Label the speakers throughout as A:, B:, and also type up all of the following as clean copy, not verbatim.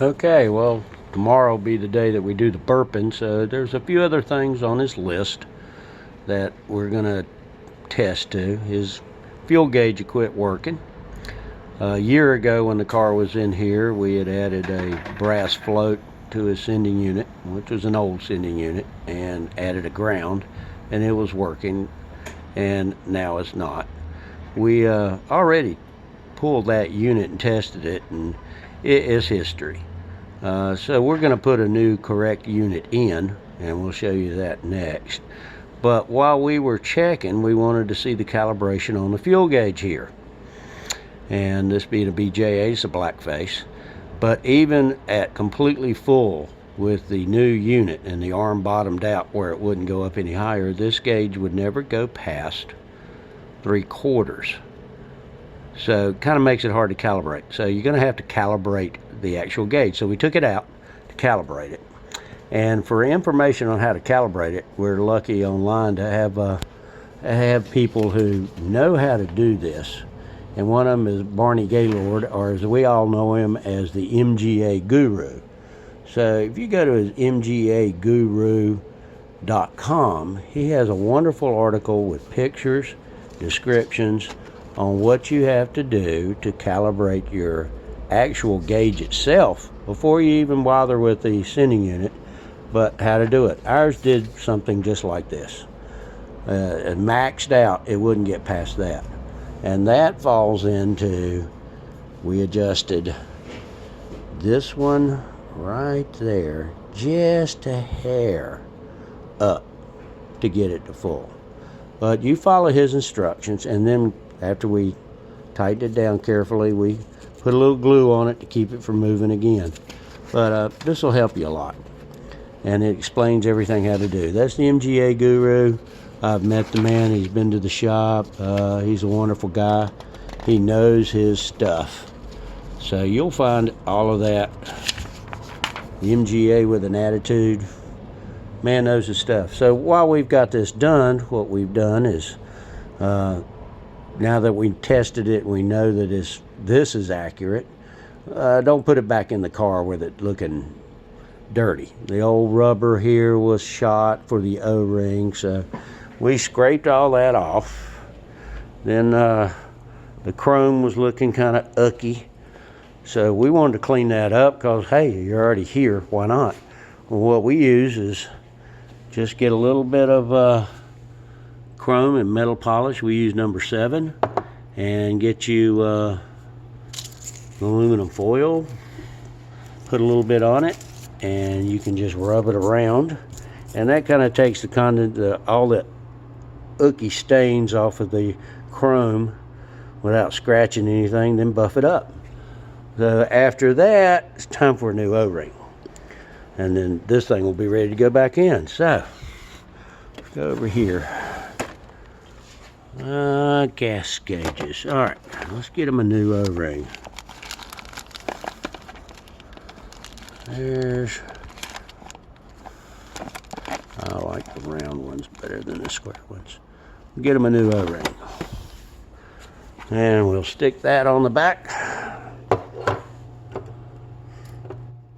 A: Okay, well, tomorrow will be the day that we do the burping, so there's a few other things on this list that we're gonna test to. His fuel gauge quit working. A year ago when the car was in here, we had added a brass float to his sending unit, which was an old sending unit, and added a ground, and it was working, and now it's not. We already pulled that unit and tested it, and it is history. So we're going to put a new correct unit in, and we'll show you that next. But while we were checking, we wanted to see the calibration on the fuel gauge here. And this being a BJA, it's a black face. But even at completely full with the new unit and the arm bottomed out where it wouldn't go up any higher, this gauge would never go past 3/4. So it kind of makes it hard to calibrate. So you're going to have to calibrate the actual gauge. So we took it out to calibrate it. And for information on how to calibrate it, we're lucky online to have people who know how to do this. And one of them is Barney Gaylord, or as we all know him as the MGA Guru. So if you go to his mgaguru.com, he has a wonderful article with pictures, descriptions on what you have to do to calibrate your actual gauge itself before you even bother with the sending unit, but how to do it. Ours did something just like this. It maxed out, it wouldn't get past that. And that falls into, we adjusted this one right there, just a hair up to get it to full. But you follow his instructions, and then after we tightened it down carefully, we put a little glue on it to keep it from moving again. But this will help you a lot. And it explains everything how to do. That's the MGA Guru. I've met the man. He's been to the shop. He's a wonderful guy. He knows his stuff. So you'll find all of that. The MGA with an attitude. Man knows his stuff. So while we've got this done, what we've done is, now that we tested it, we know that this is accurate. Don't put it back in the car with it looking dirty. The old rubber here was shot for the O-ring, so we scraped all that off. Then the chrome was looking kind of ucky, so we wanted to clean that up because, hey, you're already here, why not? Well, what we use is just get a little bit of chrome and metal polish. We use number 7, and get you aluminum foil, put a little bit on it, and you can just rub it around, and that kind of takes all the ooky stains off of the chrome without scratching anything. Then buff it up. So after that, it's time for a new O-ring, and then this thing will be ready to go back in. So let's go over here. Gas gauges. All right, let's get them a new O-ring. I like the round ones better than the square ones. Get them a new O-ring. And we'll stick that on the back,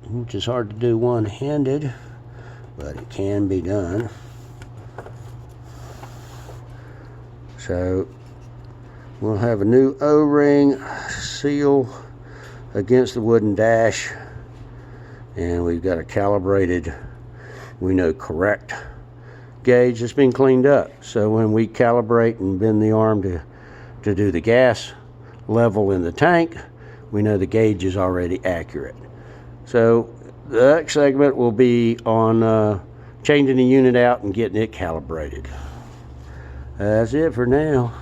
A: which is hard to do one-handed, but it can be done. So we'll have a new O-ring seal against the wooden dash, and we've got a calibrated, we know, correct gauge that's been cleaned up. So when we calibrate and bend the arm to do the gas level in the tank, we know the gauge is already accurate. So the next segment will be on changing the unit out and getting it calibrated. That's it for now.